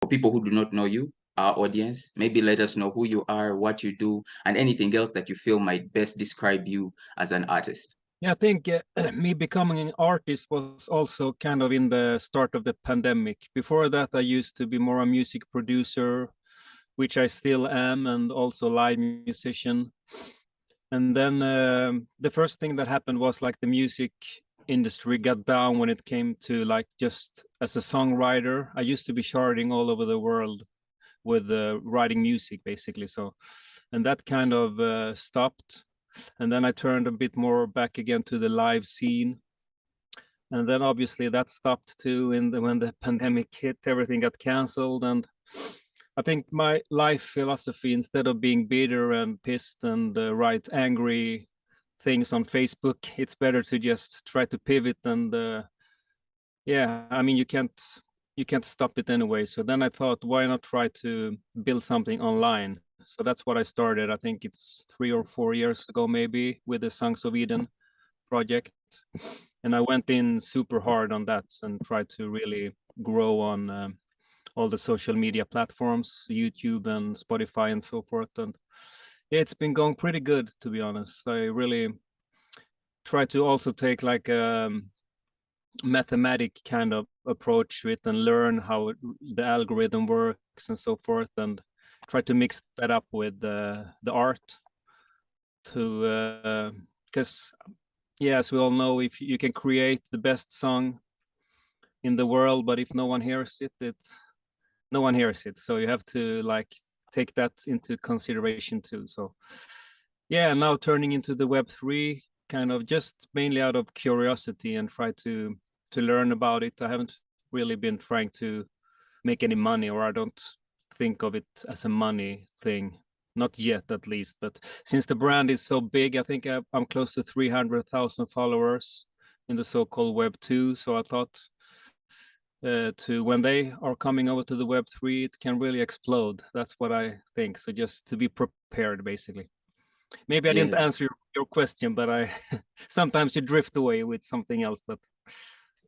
people who do not know you, our audience, maybe let us know who you are, what you do, and anything else that you feel might best describe you as an artist. Yeah, I think me becoming an artist was also kind of in the start of the pandemic. Before that, I used to be more a music producer, which I still am, and also live musician. And then the first thing that happened was like the music industry got down when it came to like just as a songwriter. I used to be charting all over the world with writing music basically. So, and that kind of stopped. And then I turned a bit more back again to the live scene. And then obviously that stopped too when the pandemic hit, everything got canceled. And I think my life philosophy, instead of being bitter and pissed and write angry things on Facebook, it's better to just try to pivot. And yeah, I mean, you can't stop it anyway. So then I thought, why not try to build something online? So that's what I started. I think it's 3 or 4 years ago, maybe, with the Songs of Eden project. And I went in super hard on that and tried to really grow on all the social media platforms, YouTube and Spotify and so forth. And yeah, it's been going pretty good, to be honest. I really try to also take like a mathematic kind of approach to it and learn how the algorithm works and so forth, and try to mix that up with the art to because yeah, as we all know, if you can create the best song in the world, but if no one hears it, it's no one hears it. So you have to like take that into consideration too. So yeah, now turning into the Web3 kind of just mainly out of curiosity and try to learn about it. I haven't really been trying to make any money, or I don't think of it as a money thing, not yet at least. But since the brand is so big, I think I'm close to 300,000 followers in the so-called Web2. So I thought to when they are coming over to the Web3, it can really explode. That's what I think. So just to be prepared, basically. Maybe I didn't Yeah. answer your question, but I sometimes you drift away with something else. But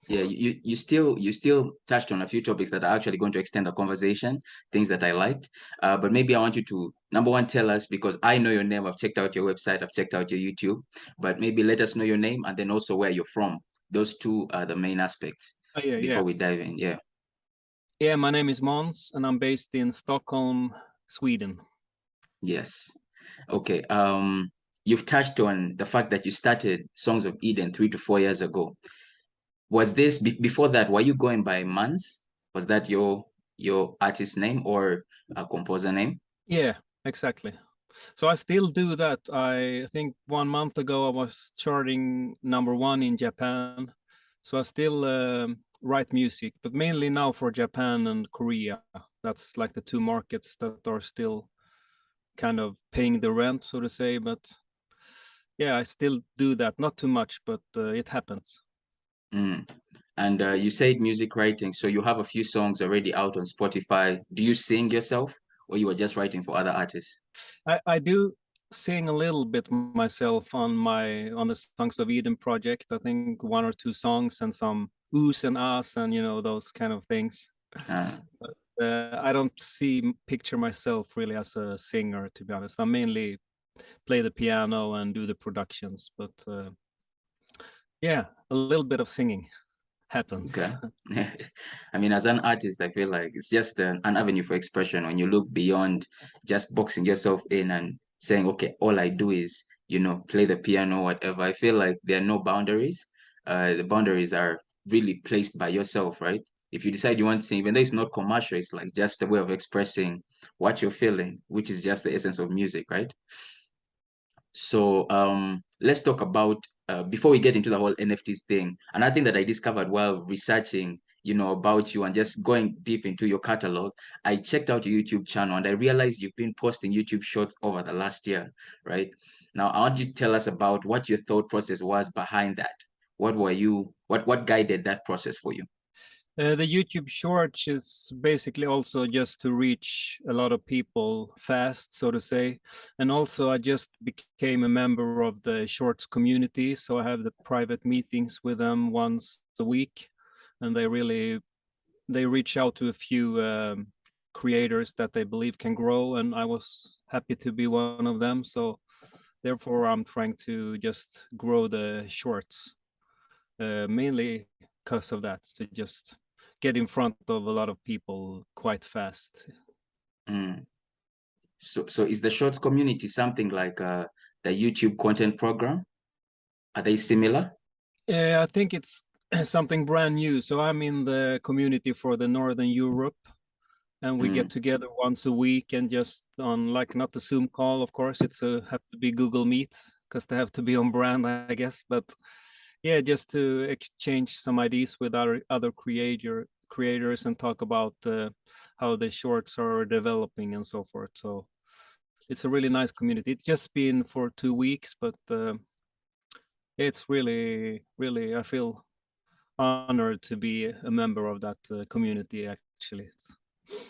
Yeah, you still touched on a few topics that are actually going to extend the conversation, things that I liked. But maybe I want you to, number one, tell us, because I know your name, I've checked out your website, I've checked out your YouTube, but maybe let us know your name and then also where you're from. Those two are the main aspects yeah, before we dive in. Yeah. yeah. My name is Måns, and I'm based in Stockholm, Sweden. Yes. Okay. You've touched on the fact that you started Songs of Eden 3 to 4 years ago. Was this before that? Were you going by Mans? Was that your artist name or a composer name? Yeah, exactly. So I still do that. I think 1 month ago I was charting #1 in Japan. So I still write music, but mainly now for Japan and Korea. That's like the two markets that are still kind of paying the rent, so to say. But yeah, I still do that. Not too much, but it happens. Mm. And you said music writing, so you have a few songs already out on Spotify. Do you sing yourself, or you are just writing for other artists? I do sing a little bit myself on the Songs of Eden project. I think 1 or 2 songs and some oohs and ahs and those kind of things. Uh, But I don't picture myself really as a singer, to be honest. I mainly play the piano and do the productions, but yeah, a little bit of singing happens. okay. I mean, as an artist, I feel like it's just an avenue for expression when you look beyond just boxing yourself in and saying, okay, all I do is, play the piano, whatever. I feel like there are no boundaries. The boundaries are really placed by yourself, right? If you decide you want to sing, even though it's not commercial, it's like just a way of expressing what you're feeling, which is just the essence of music, right? So let's talk about before we get into the whole NFTs thing. Another thing that I discovered while researching, about you and just going deep into your catalog, I checked out your YouTube channel and I realized you've been posting YouTube shorts over the last year, right? Now I want you to tell us about what your thought process was behind that. What guided that process for you? The YouTube Shorts is basically also just to reach a lot of people fast, so to say. And also, I just became a member of the Shorts community. So I have the private meetings with them once a week. And they reach out to a few creators that they believe can grow, and I was happy to be one of them. So therefore, I'm trying to just grow the shorts, mainly because of that, to just get in front of a lot of people quite fast. Mm. So is the shorts community something like the YouTube content program? Are they similar? I think it's something brand new. So I'm in the community for the Northern Europe, and we get Mm. together once a week and just on, like, not a Zoom call, of course. It's a have to be Google Meets because they have to be on brand, I guess. But yeah, just to exchange some ideas with other creators and talk about how the shorts are developing and so forth. So it's a really nice community. It's just been for 2 weeks, but it's really, I feel honored to be a member of that community. Actually,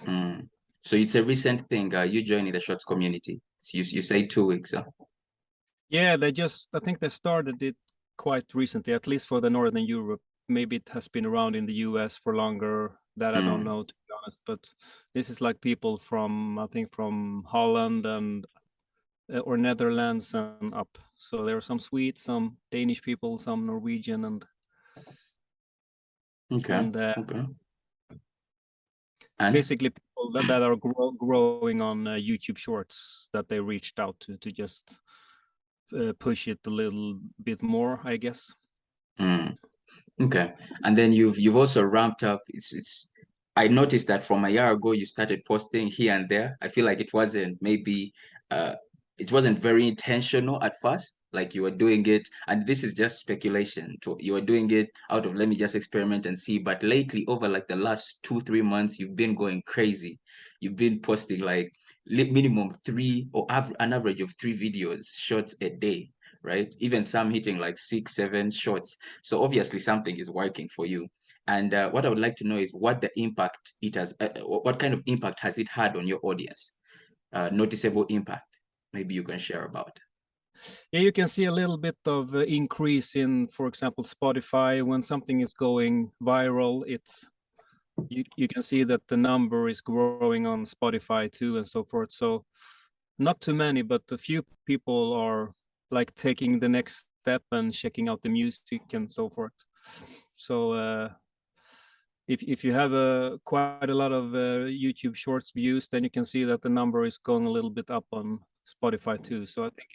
Mm. So it's a recent thing. You joining the shorts community. You say 2 weeks, huh? yeah, I think they started it quite recently, at least for the Northern Europe. Maybe it has been around in the US for longer. That I don't Mm. know, to be honest. But this is like people from, I think, from Holland and or Netherlands and up. So there are some Swedes, some Danish people, some Norwegian, Okay. and Okay. And basically people that are growing on YouTube Shorts that they reached out to just push it a little bit more, I guess. mm. Okay. And then you've also ramped up. It's I noticed that from a year ago you started posting here and there. I feel like uh it wasn't very intentional at first. Like you were doing it, and this is just speculation. You were doing it out of let me just experiment and see. But lately, over like the last 2, 3 months, you've been going crazy. You've been posting like minimum three or an average of 3 videos, shorts a day, right? Even some hitting like 6, 7 shorts. So obviously something is working for you. And what I would like to know is what the impact it has, what kind of impact has it had on your audience? Noticeable impact. Maybe you can share about. Yeah, you can see a little bit of increase in, for example, Spotify. When something is going viral, you can see that the number is growing on Spotify too, and so forth. So not too many, but a few people are like taking the next step and checking out the music and so forth. So if you have quite a lot of YouTube Shorts views, then you can see that the number is going a little bit up on Spotify too. So I think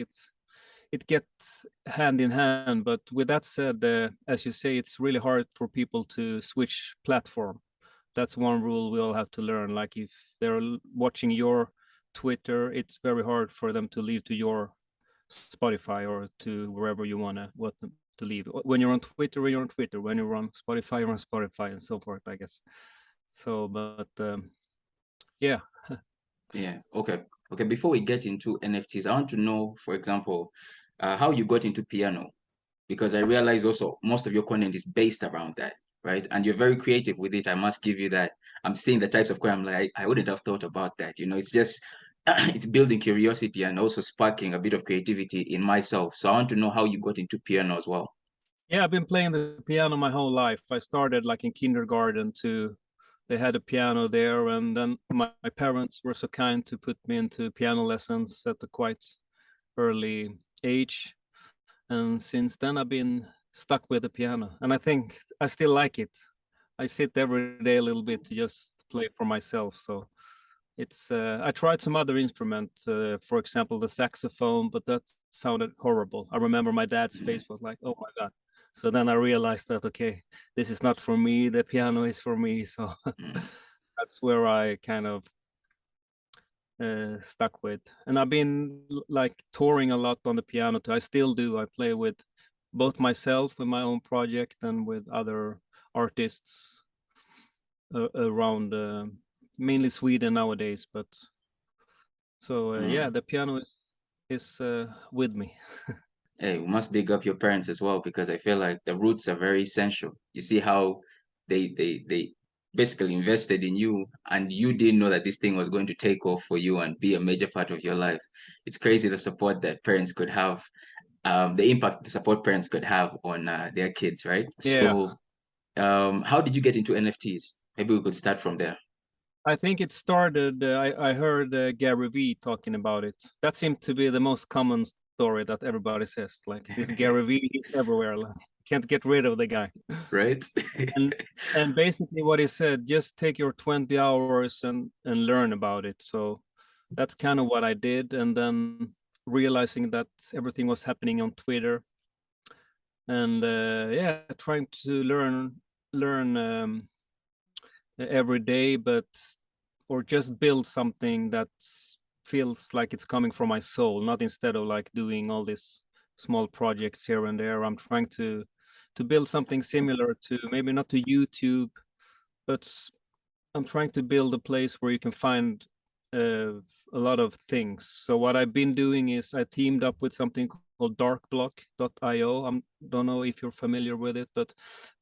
it gets hand in hand. But with that said, as you say, it's really hard for people to switch platform. That's one rule we all have to learn. Like if they're watching your Twitter, it's very hard for them to leave to your Spotify or to wherever you want them to leave. When you're on Twitter, you're on Twitter. When you're on Spotify, you're on Spotify, and so forth, I guess. So, but yeah. Yeah. Okay. Okay. Before we get into NFTs, I want to know, for example, how you got into piano, because I realize also most of your content is based around that, right? And you're very creative with it. I must give you that. I'm seeing the types of content. I'm like, I wouldn't have thought about that. It's just it's building curiosity and also sparking a bit of creativity in myself. So I want to know how you got into piano as well. Yeah, I've been playing the piano my whole life. I started like in kindergarten to they had a piano there, and then my parents were so kind to put me into piano lessons at a quite early age. And since then I've been stuck with the piano, and I think I still like it. I sit every day a little bit to just play for myself. So it's I tried some other instrument, for example the saxophone, but that sounded horrible. I remember my dad's Mm, face was like, oh my god. So then I realized that, okay, this is not for me, the piano is for me. So mm, that's where I kind of stuck with. And I've been like touring a lot on the piano too. I still do. I play with both myself with my own project and with other artists around mainly Sweden nowadays. But so yeah, mm. the piano is with me. Hey, we must big up your parents as well, because I feel like the roots are very essential. You see how they basically invested in you, and you didn't know that this thing was going to take off for you and be a major part of your life. It's crazy the support that parents could have, the impact the support parents could have on their kids, right? Yeah. So, how did you get into NFTs? Maybe we could start from there. I think it started. I heard Gary V talking about it. That seemed to be the most common story that everybody says. Like this Gary V, he's everywhere. Like, can't get rid of the guy. Right? And basically what he said, just take your 20 hours and learn about it. So that's kind of what I did, and then realizing that everything was happening on Twitter, and yeah, trying to learn every day, but or just build something that feels like it's coming from my soul, not instead of like doing all these small projects here and there. I'm trying to build something similar to, maybe not to YouTube, but I'm trying to build a place where you can find a lot of things. So what I've been doing is I teamed up with something called darkblock.io. I don't know if you're familiar with it, but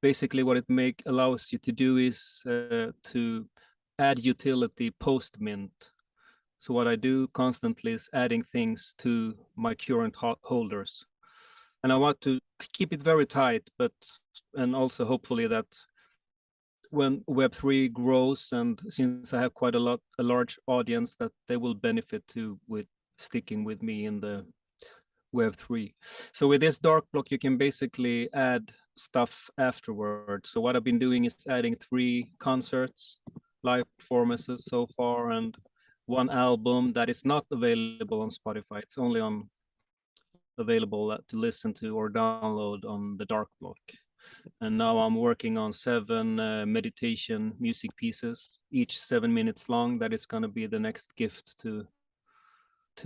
basically what it allows you to do is to add utility post mint. So what I do constantly is adding things to my current holders. And I want to keep it very tight, but and also hopefully that when Web3 grows, and since I have quite a large audience, that they will benefit too with sticking with me in the Web3. So with this dark block, you can basically add stuff afterwards. So what I've been doing is adding 3 concerts, live performances so far, and 1 album that is not available on Spotify. It's only available to listen to or download on the dark block. And now I'm working on 7 meditation music pieces, each 7 minutes long. That is going to be the next gift to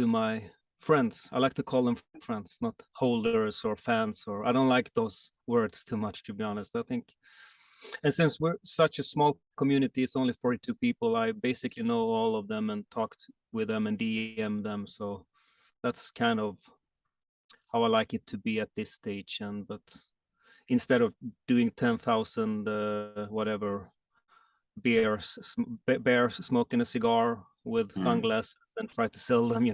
my friends. I like to call them friends, not holders or fans, or I don't like those words too much, to be honest. I think, and since we're such a small community, it's only 42 people, I basically know all of them and talked with them and DM them. So that's kind of how I like it to be at this stage. And but instead of doing 10,000 whatever bears smoking a cigar with Mm, sunglasses and try to sell them,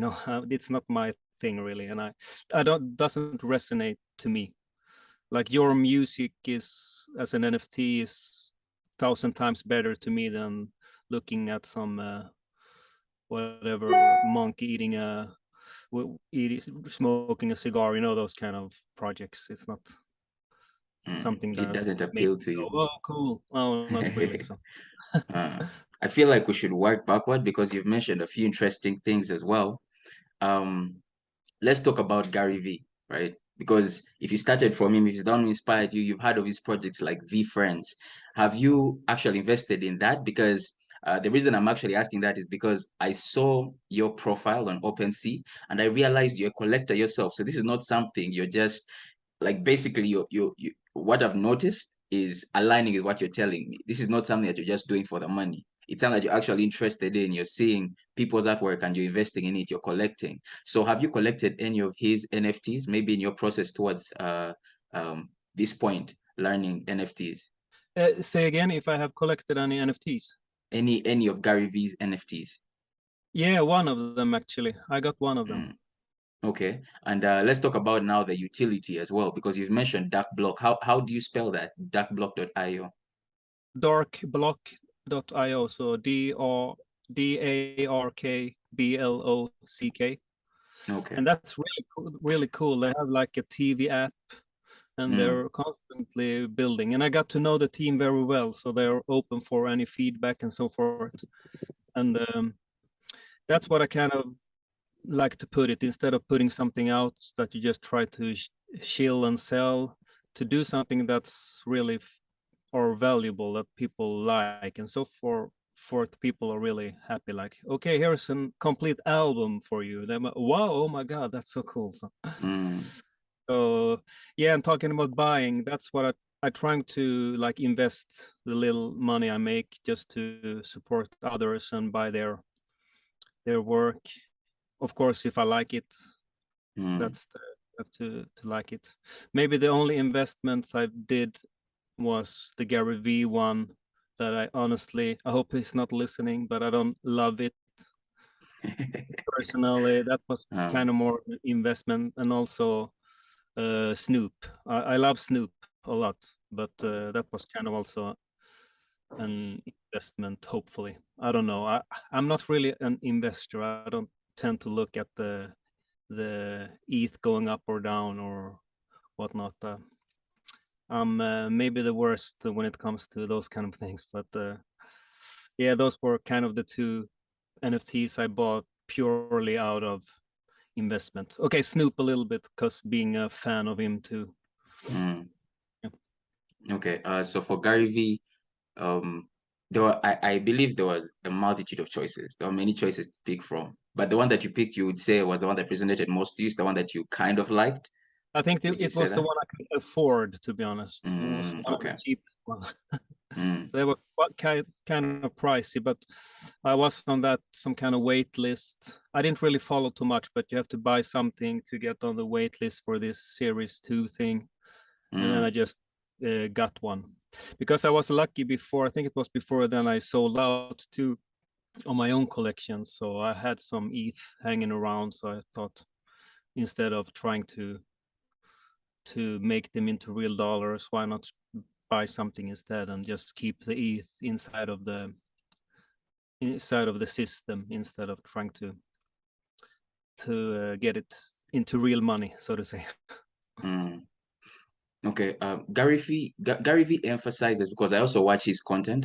it's not my thing really, and I don't doesn't resonate to me. Like your music is as an NFT is 1,000 times better to me than looking at some whatever monkey smoking a cigar, those kind of projects. It's not something it that doesn't makes appeal to me you. go, oh, cool. Oh, not really. So uh, I feel like we should work backward because you've mentioned a few interesting things as well. Um, let's talk about Gary V, right? Because if you started from him, if he's done inspired you, you've heard of his projects like V Friends. Have you actually invested in that? Because the reason I'm actually asking that is because I saw your profile on OpenSea and I realized you're a collector yourself. So this is not something you're just like basically you what I've noticed is aligning with what you're telling me. This is not something that you're just doing for the money. It's something that you're actually interested in. You're seeing people's artwork and you're investing in it. You're collecting. So have you collected any of his NFTs? Maybe in your process towards this point, learning NFTs. say again, if I have collected any NFTs. Any of Gary V's NFTs? Yeah, one of them actually. I got one of them. Mm, okay, and let's talk about now the utility as well because you've mentioned Dark Block. How do you spell that? Darkblock.io. Darkblock.io. So DARKBLOCK. Okay. And that's really cool, really cool. They have like a TV app and Mm, they're constantly building. And I got to know the team very well, so they're open for any feedback and so forth. And that's what I kind of like to put it, instead of putting something out that you just try to shill and sell, to do something that's really or valuable that people like, and so forth. People are really happy, like, okay, here's a complete album for you. They're like, wow, oh my god, that's so cool. So, mm, so yeah, and talking about buying, that's what I trying to like invest the little money I make just to support others and buy their work. Of course, if I like it, mm. that's the have to like it. Maybe the only investments I did was the Gary V one that I hope he's not listening, but I don't love it personally. That was kind um, of more investment, and also Snoop. I love Snoop a lot, but that was kind of also an investment, hopefully. I don't know. I'm not really an investor. I don't tend to look at the ETH going up or down or whatnot. I'm maybe the worst when it comes to those kind of things. But yeah, those were kind of the two NFTs I bought purely out of investment. Okay, Snoop a little bit because being a fan of him too. Mm. Yeah. Okay. So for Gary V, there were, I believe there was a multitude of choices. There were many choices to pick from, but the one that you picked, you would say was the one that resonated most to you, is the one that you kind of liked. I think Would you it say was the that? one I could afford, to be honest. It was one of the Okay. cheapest ones. Mm, They were quite kind of pricey, but I was on that some kind of wait list. I didn't really follow too much, but you have to buy something to get on the wait list for this Series 2 thing. And then I mm, just got one. Because I was lucky before, I think it was before then I sold out to on my own collection. So I had some ETH hanging around. So I thought instead of trying to make them into real dollars, why not buy something instead and just keep the ETH inside of the system instead of trying to get it into real money, so to say. mm. Okay, Gary V emphasizes, because I also watch his content.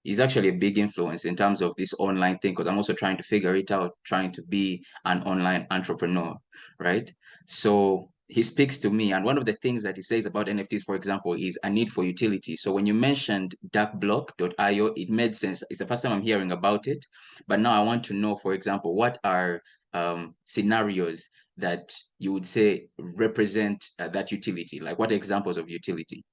He's actually a big influence in terms of this online thing, because I'm also trying to figure it out, trying to be an online entrepreneur, right? So he speaks to me, and one of the things that he says about NFTs, for example, is a need for utility. So when you mentioned darkblock.io, it made sense. It's the first time I'm hearing about it, but now I want to know, for example, what are scenarios that you would say represent that utility? Like what examples of utility?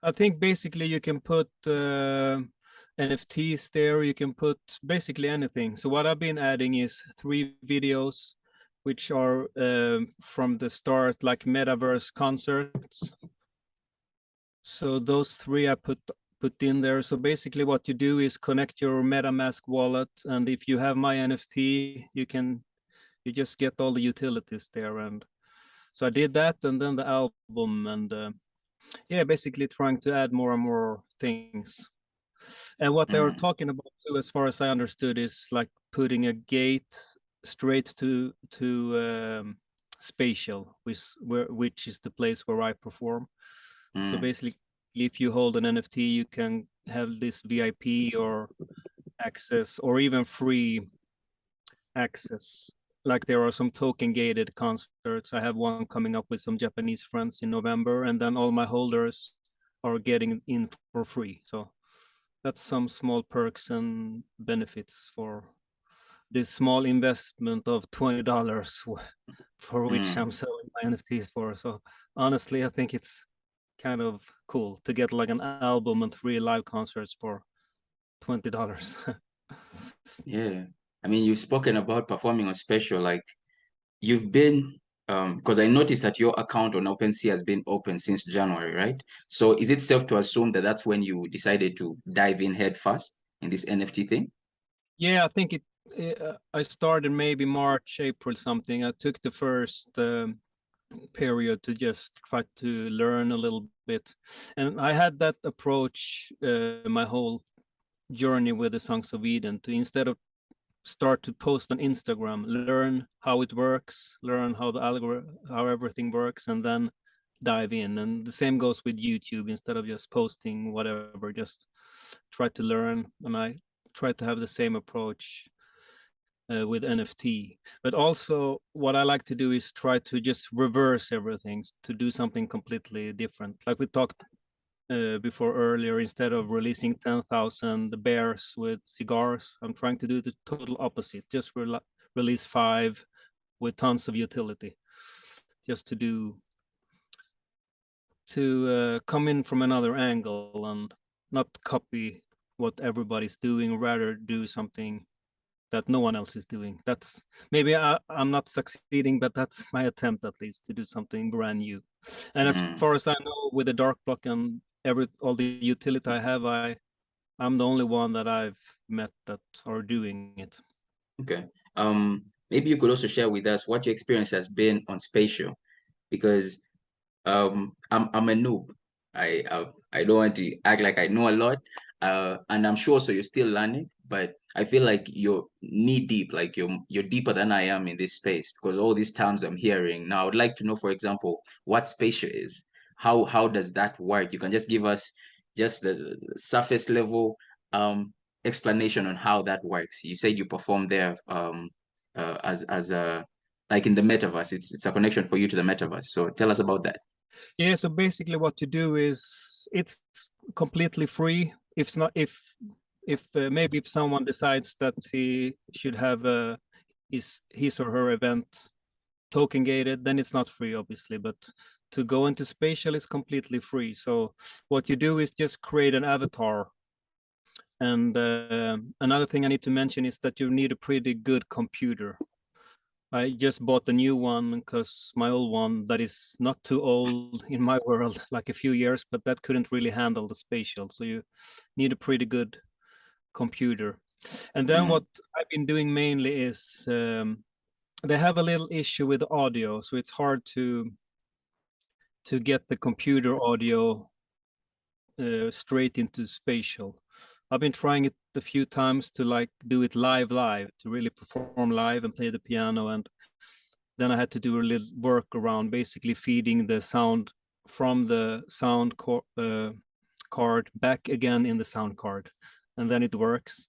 I think basically you can put NFTs there, you can put basically anything. So what I've been adding is 3 videos, which are from the start, like metaverse concerts. So those 3 I put in there. So basically what you do is connect your MetaMask wallet, and if you have my NFT, you just get all the utilities there. And so I did that, and then the album, and yeah, basically trying to add more and more things. And what they were Mm, talking about too, as far as I understood, is like putting a gate straight to spatial, which is the place where I perform. So mm, basically, if you hold an NFT, you can have this VIP or access, or even free access. Like there are some token gated concerts. I have one coming up with some Japanese friends in November, and then all my holders are getting in for free. So that's some small perks and benefits for this small investment of $20 for which mm. I'm selling my NFTs for. So honestly, I think it's kind of cool to get like an album and 3 live concerts for $20. Yeah. I mean, you've spoken about performing on special, like you've been, because I noticed that your account on OpenSea has been open since January, right? So is it safe to assume that that's when you decided to dive in head first in this NFT thing? Yeah, I think I started maybe March, April something. I took the first period to just try to learn a little bit, and I had that approach my whole journey with the Songs of Eden, to instead of start to post on Instagram, learn how it works, learn how the algorithm, how everything works, and then dive in. And the same goes with YouTube. Instead of just posting whatever, just try to learn. And I try to have the same approach with NFT. But also, what I like to do is try to just reverse everything, to do something completely different. Like we talked before earlier, instead of releasing 10,000 bears with cigars, I'm trying to do the total opposite. Just release 5 with tons of utility, just to come in from another angle and not copy what everybody's doing, rather do something that no one else is doing. That's maybe I'm not succeeding, but that's my attempt at least to do something brand new. And as Mm, far as I know, with the dark block and all the utility I have, I'm the only one that I've met that are doing it. okay. Maybe you could also share with us what your experience has been on spatial, because I'm a noob. I don't want to act like I know a lot, and I'm sure so you're still learning, but I feel like you're knee deep, like you're deeper than I am in this space because all these terms I'm hearing now. I would like to know, for example, what spatial is. How does that work? You can just give us just the surface level explanation on how that works. You said you perform there as a like in the metaverse. It's a connection for you to the metaverse. So tell us about that. Yeah, so basically what you do is it's completely free. If it's not, if maybe if someone decides that he should have his or her event token gated, then it's not free, obviously. But to go into spatial is completely free. So what you do is just create an avatar. And another thing I need to mention is that you need a pretty good computer. I just bought a new one because my old one that is not too old in my world, like a few years, but that couldn't really handle the spatial. So you need a pretty good computer. And then Mm, what I've been doing mainly is they have a little issue with audio, so it's hard to get the computer audio straight into spatial. I've been trying it a few times to like do it live, to really perform live and play the piano, and then I had to do a little work around basically feeding the sound from the card back again in the sound card, and then it works.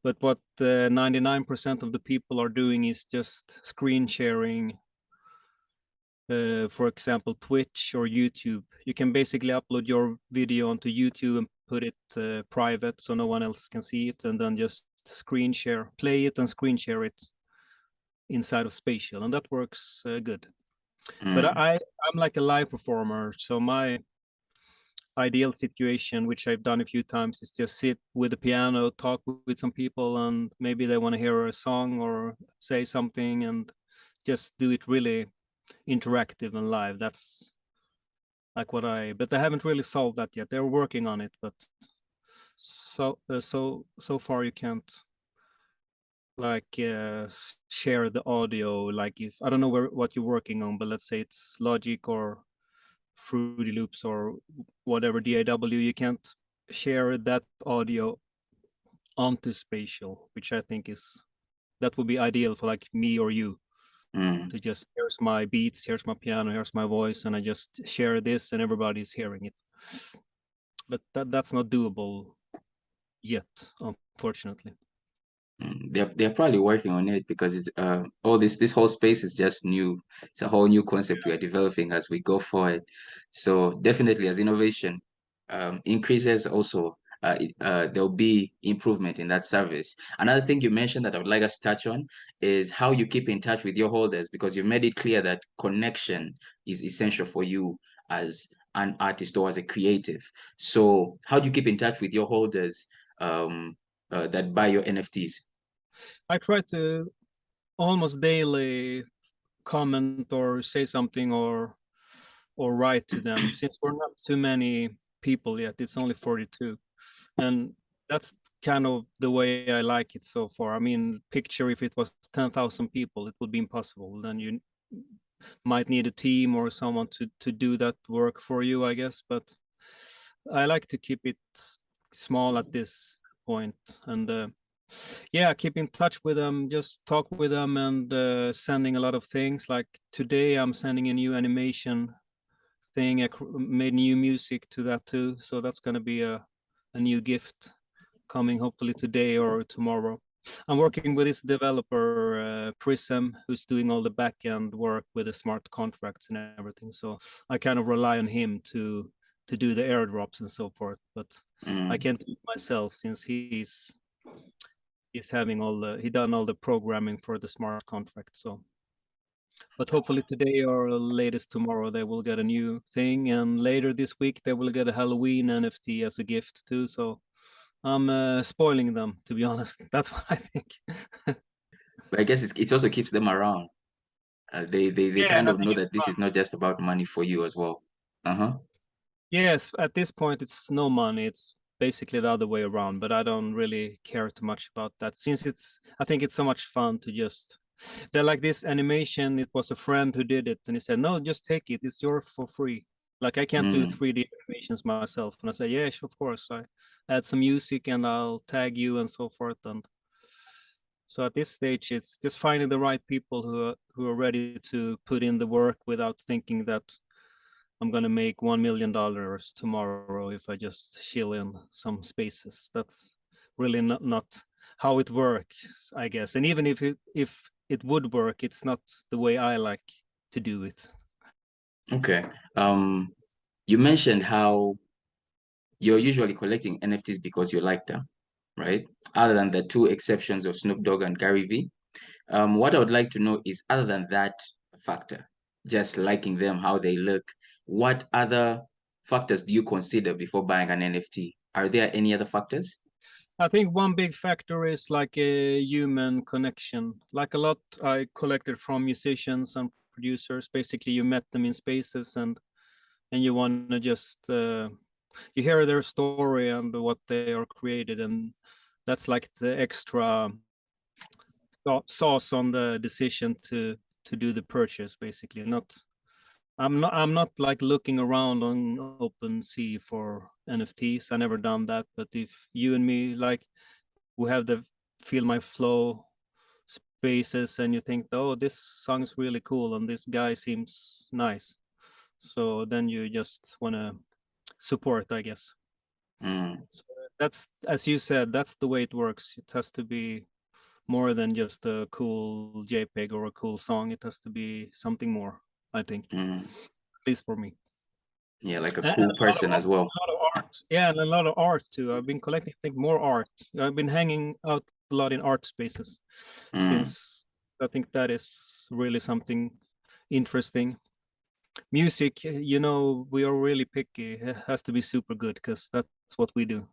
But what 99% of the people are doing is just screen sharing, for example, Twitch or YouTube. You can basically upload your video onto YouTube and put it private so no one else can see it, and then just screen share, play it and screen share it inside of spatial, and that works good. But mm, I'm like a live performer, so my ideal situation, which I've done a few times, is just sit with the piano, talk with some people, and maybe they want to hear a song or say something, and just do it really interactive and live. That's like what but I haven't really solved that yet. They're working on it, but so far you can't like share the audio. Like if I don't know what you're working on, but let's say it's Logic or Fruity Loops or whatever DAW, you can't share that audio onto spatial, which I think is that would be ideal for like me or you mm. to just here's my beats, here's my piano, here's my voice, and I just share this and everybody's hearing it. But that's not doable yet, unfortunately. They're probably working on it because it's all this whole space is just new. It's a whole new concept we are developing as we go forward. So definitely, as innovation increases, also there'll be improvement in that service. Another thing you mentioned that I would like us to touch on is how you keep in touch with your holders because you made it clear that connection is essential for you as an artist or as a creative. So how do you keep in touch with your holders that buy your NFTs? I try to almost daily comment or say something or write to them since we're not too many people yet. It's only 42, and that's kind of the way I like it so far. I mean, picture if it was 10,000 people, it would be impossible. Then you might need a team or someone to do that work for you, I guess. But I like to keep it small at this point, and yeah, keep in touch with them, just talk with them, and sending a lot of things. Like today, I'm sending a new animation thing. I made new music to that too, so that's going to be a new gift coming hopefully today or tomorrow. I'm working with this developer Prism, who's doing all the back end work with the smart contracts and everything. So I kind of rely on him to do the airdrops and so forth. But I Mm. can't do it myself since he's having he done all the programming for the smart contract. So but hopefully today or latest tomorrow they will get a new thing, and later this week they will get a Halloween NFT as a gift too. So I'm spoiling them, to be honest. That's what I think. But I guess it also keeps them around. They Yeah, and kind I of think know it's that this fun. is not just about money for you as well. Uh-huh. Yes, at this point it's no money. It's basically the other way around, but I don't really care too much about that since I think it's so much fun to just they're like this animation. It was a friend who did it, and he said, "No, just take it. It's yours for free." Like I can't do Mm, 3D animations myself. And I say, yeah, sure, of course. I add some music and I'll tag you and so forth. And so at this stage, it's just finding the right people who are ready to put in the work without thinking that I'm gonna make $1 million tomorrow if I just chill in some spaces. That's really not how it works, I guess. And even if it would work, it's not the way I like to do it. okay. You mentioned how you're usually collecting NFTs because you like them, right? Other than the two exceptions of Snoop Dogg and Gary Vee. What I would like to know is, other than that factor, just liking them, how they look, what other factors do you consider before buying an NFT? Are there any other factors? I think one big factor is like a human connection. Like a lot I collected from musicians and producers. Basically, you met them in spaces and you want to just you hear their story and what they are created, and that's like the extra sauce on the decision to do the purchase. Basically, not I'm not like looking around on OpenSea for NFTs. I never done that. But if you and me like we have the feel my flow spaces and you think, oh, this song is really cool and this guy seems nice, so then you just want to support, I guess. Mm, So that's, as you said, that's the way it works. It has to be more than just a cool JPEG or a cool song. It has to be something more, I think, mm. at least for me. Yeah, like a And cool person as well. a lot of art. Yeah, and a lot of art too. I've been collecting, I think, more art. I've been hanging out a lot in art spaces Mm, since I think that is really something interesting. Music, we are really picky. It has to be super good because that's what we do.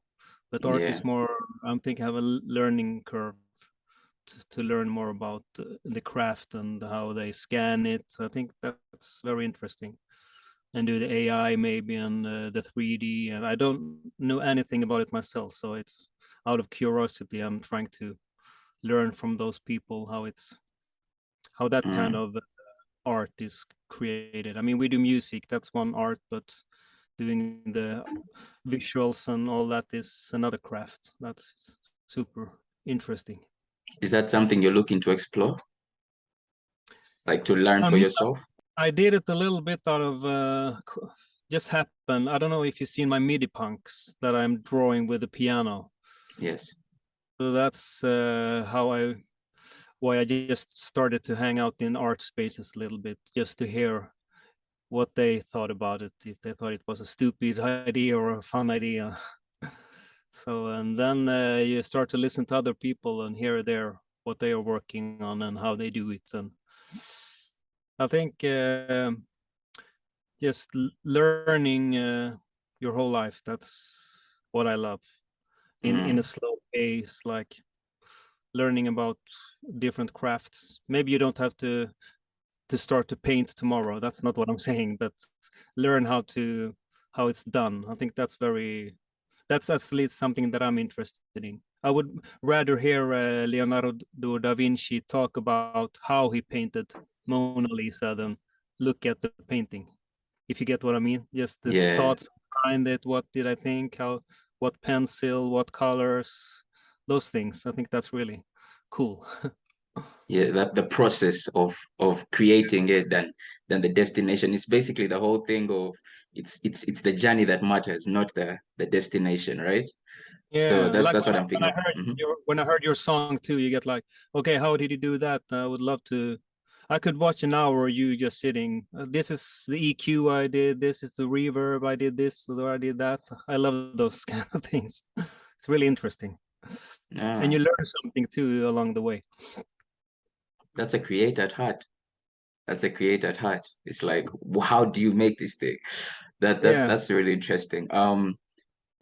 But art is yeah. more, I'm thinking, have a learning curve to learn more about the craft and how they scan it. I think that's very interesting. And do the AI maybe and the 3D. And I don't know anything about it myself, so it's out of curiosity. I'm trying to learn from those people how that kind Mm, of art is created. I mean, we do music, that's one art, but doing the visuals and all that is another craft. That's super interesting. is that something you're looking to explore, like to learn for Um, yourself? I did it a little bit out of just happened. I don't know if you've seen my MIDI punks that I'm drawing with the piano. Yes. So that's how I why I just started to hang out in art spaces a little bit, just to hear what they thought about it, if they thought it was a stupid idea or a fun idea. So and then you start to listen to other people and hear their what they are working on and how they do it. And I think just learning your whole life, that's what I love, in a Mm, slow pace, like learning about different crafts. Maybe you don't have to start to paint tomorrow. That's not what I'm saying, but learn how it's done. I think that's at least something that I'm interested in. I would rather hear Leonardo da Vinci talk about how he painted Mona Lisa than look at the painting. If you get what I mean, just the yeah. thoughts behind it. What did I think? What pencil? What colors? Those things. I think that's really cool. Yeah, that the process of creating it than the destination. It's basically the whole thing of it's the journey that matters, not the destination, right? So Yeah, that's like that's what I'm when picking I up. heard Hmm. your song too, you get like, okay, how did you do that? I would love to. I could watch an hour of you just sitting. This is the EQ I did. This is the reverb I did. This, I did that. I love those kind of things. It's really interesting, and Yeah, you learn something too along the way. that's a create at heart. That's a create at heart. It's like, how do you make this thing? That's Yeah, that's really interesting.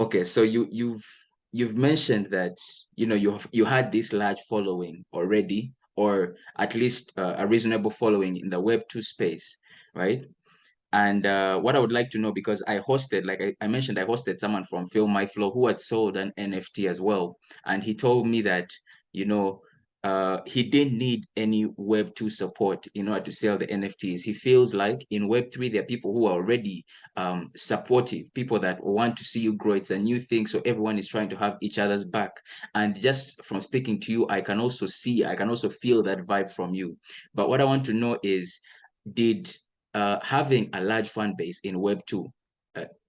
Okay, so you've mentioned that you had this large following already, or at least a reasonable following in the Web2 space, right? And what I would like to know, because I hosted, like I mentioned, I hosted someone from Feel My Flow who had sold an NFT as well. And he told me that, you know, he didn't need any Web 2 support in order to sell the NFTs. He feels like in Web 3, there are people who are already supportive, people that want to see you grow. It's a new thing, so everyone is trying to have each other's back. And just from speaking to you, I can also feel that vibe from you. But what I want to know is, did having a large fan base in Web 2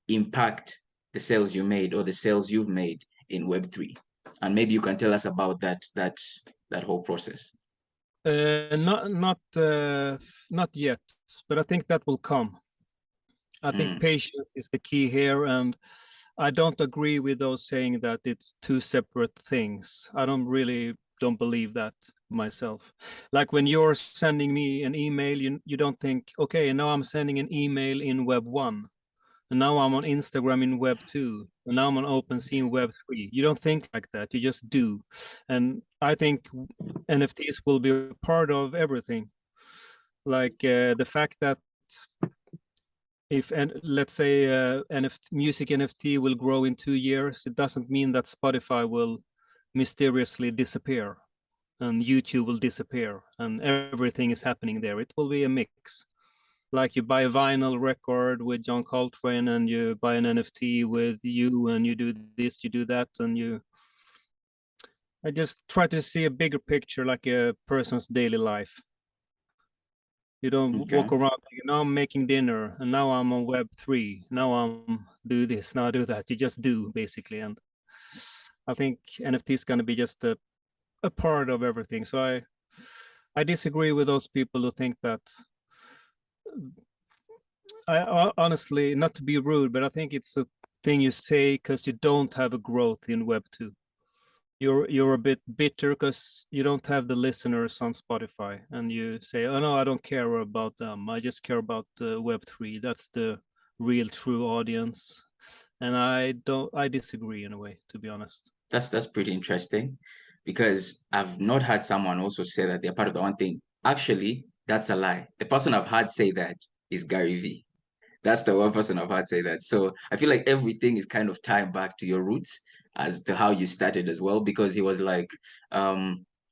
impact the sales you made or the sales you've made in Web 3? And maybe you can tell us about that whole process. Not yet, but I think that will come. I think patience is the key here, and I don't agree with those saying that it's two separate things. I don't believe that myself. Like when you're sending me an email, you don't think, okay, now I'm sending an email in Web 1, and now I'm on Instagram in Web 2, and now I'm on OpenSea in Web 3. You don't think like that, you just do. And I think NFTs will be a part of everything. Like the fact that if, and let's say music NFT will grow in 2 years, it doesn't mean that Spotify will mysteriously disappear and YouTube will disappear and everything is happening there. It will be a mix. Like you buy a vinyl record with John Coltrane and you buy an NFT with you and you do this, you do that, and I just try to see a bigger picture, like a person's daily life. You don't walk around, now I'm making dinner and now I'm on Web 3. Now I'm do this, now I do that. You just do basically. And I think NFT is going to be just a part of everything. So I disagree with those people who think that. I honestly, not to be rude, but I think it's a thing you say because you don't have a growth in Web 2. You're a bit bitter because you don't have the listeners on Spotify, and you say, "Oh no, I don't care about them. I just care about Web 3. That's the real, true audience." And I disagree in a way, to be honest. That's pretty interesting, because I've not had someone also say that they're part of the one thing. Actually, that's a lie. The person I've had say that is Gary V. That's the one person I've had say that. So I feel like everything is kind of tied back to your roots as to how you started as well, because he was like,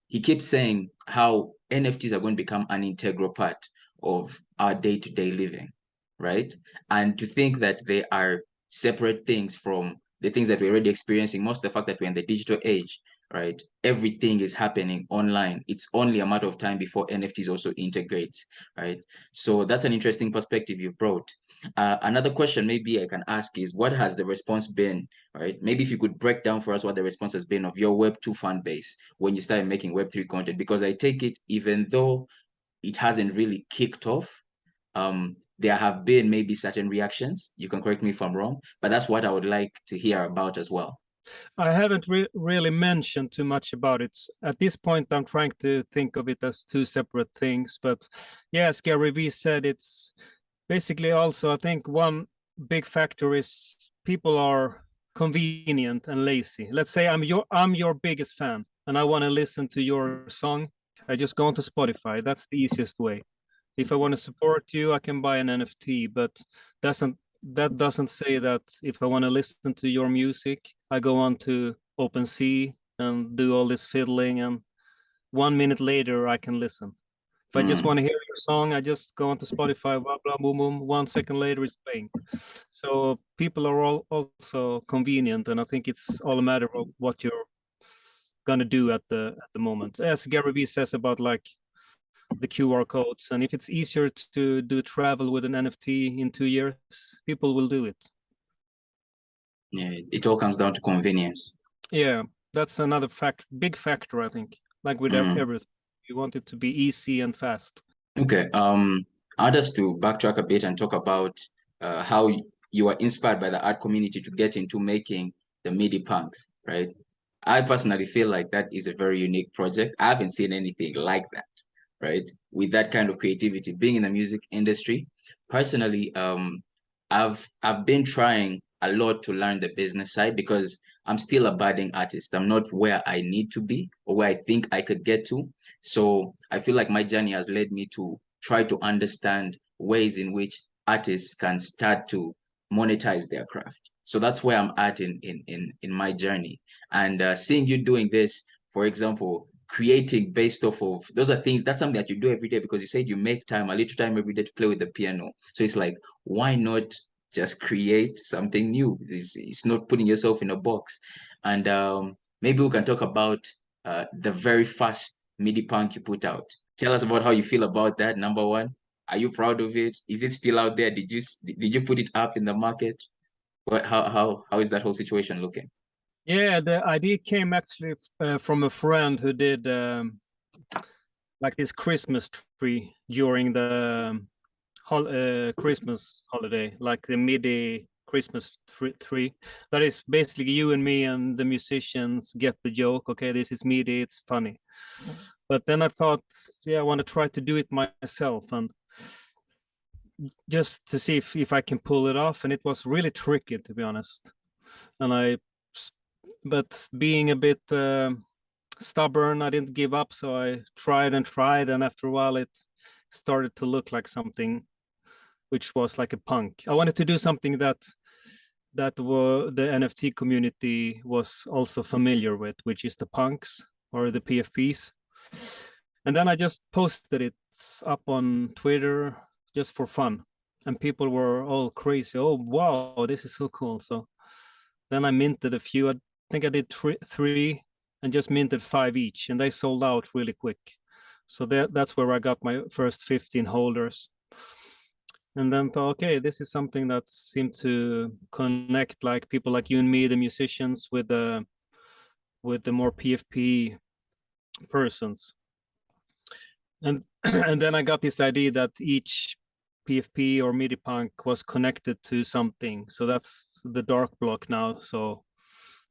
he keeps saying how NFTs are going to become an integral part of our day-to-day living, right? And to think that they are separate things from the things that we're already experiencing, most of the fact that we're in the digital age, right? Everything is happening online. It's only a matter of time before NFTs also integrate, right? So that's an interesting perspective you brought. Another question maybe I can ask is, what has the response been, right? Maybe if you could break down for us what the response has been of your Web 2 fan base when you started making Web 3 content, because I take it, even though it hasn't really kicked off, there have been maybe certain reactions. You can correct me if I'm wrong, but that's what I would like to hear about as well. I haven't really mentioned too much about it. At this point, I'm trying to think of it as two separate things. But yes, Gary Vee said it's basically also, I think one big factor is people are convenient and lazy. Let's say I'm your biggest fan and I want to listen to your song. I just go onto Spotify. That's the easiest way. If I want to support you, I can buy an NFT, but that doesn't say that if I want to listen to your music, I go on to OpenSea and do all this fiddling, and 1 minute later I can listen. If I just want to hear your song, I just go onto Spotify, blah blah boom boom. 1 second later, it's playing. So people are all also convenient, and I think it's all a matter of what you're gonna do at the moment. As Gary Vee says about like the QR codes, and if it's easier to do travel with an NFT in 2 years, people will do it. Yeah, it all comes down to convenience. Yeah, that's another big factor, I think. Like with everything, you want it to be easy and fast. Okay. I want us to backtrack a bit and talk about how you are inspired by the art community to get into making the MIDI punks, right? I personally feel like that is a very unique project. I haven't seen anything like that, right? With that kind of creativity, being in the music industry. Personally, I've been trying a lot to learn the business side, because I'm still a budding artist. I'm not where I need to be or where I think I could get to. So I feel like my journey has led me to try to understand ways in which artists can start to monetize their craft. So that's where I'm at in my journey. And seeing you doing this, for example, creating based off of those are things that's something that you do every day because you said you make time a little time every day to play with the piano. So it's like, why not just create something new? It's not putting yourself in a box. And maybe we can talk about the very first MIDI punk you put out. Tell us about how you feel about that. Number one, are you proud of it? Is it still out there? Did you put it up in the market? How is that whole situation looking? Yeah, the idea came actually from a friend who did like this Christmas tree during the Christmas holiday, like the MIDI Christmas tree. That is basically you and me and the musicians get the joke. Okay, this is MIDI, it's funny. But then I thought, yeah, I want to try to do it myself and just to see if I can pull it off. And it was really tricky, to be honest. And but being a bit stubborn, I didn't give up. So I tried and tried. And after a while, it started to look like something which was like a punk. I wanted to do something that the NFT community was also familiar with, which is the punks or the PFPs. And then I just posted it up on Twitter just for fun. And people were all crazy. Oh, wow, this is so cool. So then I minted a few. I think I did three and just minted 5 each. And they sold out really quick. So that's where I got my first 15 holders. And then thought, okay, this is something that seemed to connect like people like you and me, the musicians, with the more PFP persons. And and then I got this idea that each PFP or MIDI punk was connected to something. So that's the dark block now. So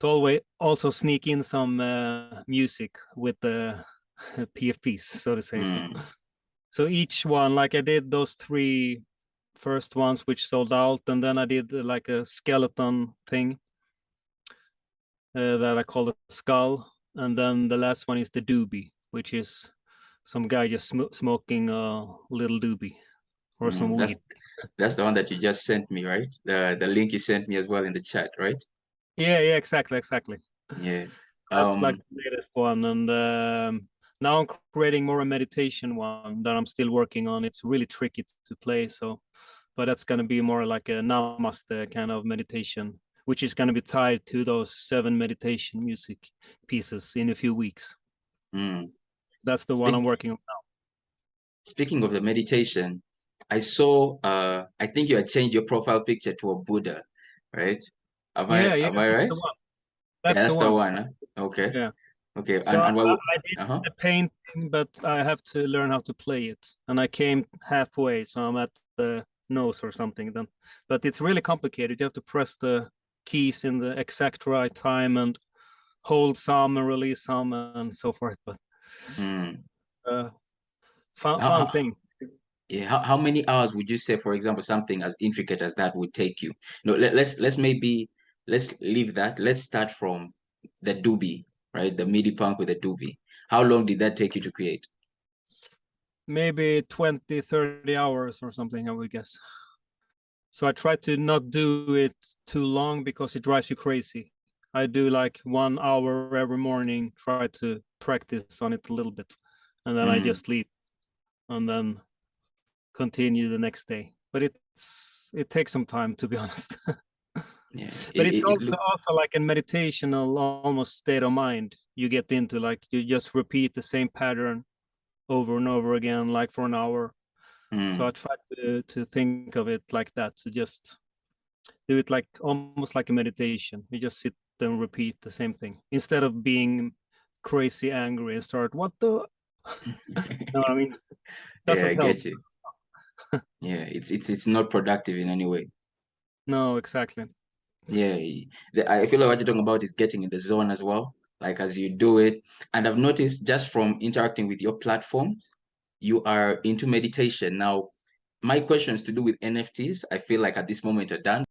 to always also sneak in some music with the PFPs, so to say. So each one, like I did those 3 first ones which sold out, and then I did like a skeleton thing that I call a skull, and then the last one is the doobie, which is some guy just smoking a little doobie or some weed. That's the one that you just sent me, right? The link you sent me as well in the chat, right? Yeah, exactly. Yeah. That's like the latest one, and now I'm creating more a meditation one that I'm still working on. It's really tricky to play, so but that's going to be more like a namaste kind of meditation, which is going to be tied to those 7 meditation music pieces in a few weeks. That's the one I'm working on now. Speaking of the meditation, I saw I think you had changed your profile picture to a Buddha, right? Am I right? That's The the one. one. Huh? Okay. Yeah. Okay. So And what I did the painting, but I have to learn how to play it. And I came halfway, so I'm at the nose or something then. But it's really complicated. You have to press the keys in the exact right time and hold some and release some and so forth. But fun thing. Yeah, how many hours would you say, for example, something as intricate as that would take you? No, let's maybe let's leave that. Let's start from the doobie, right? The MIDI punk with the doobie. How long did that take you to create? Maybe 20, 30 hours or something, I would guess. So I try to not do it too long because it drives you crazy. I do like 1 hour every morning, try to practice on it a little bit, and then I just leave and then continue the next day. But it takes some time, to be honest. Yeah, But it's also like a meditational almost state of mind you get into, like you just repeat the same pattern over and over again, like for an hour. So I try to think of it like that, to just do it like almost like a meditation. You just sit and repeat the same thing instead of being crazy angry and start what the no, I mean, yeah, I doesn't help. get you. Yeah, it's not productive in any way. No, exactly. Yeah, I feel like what you're talking about is getting in the zone as well, like as you do it. And I've noticed just from interacting with your platforms, you are into meditation. Now, my questions to do with NFTs, I feel like at this moment are done.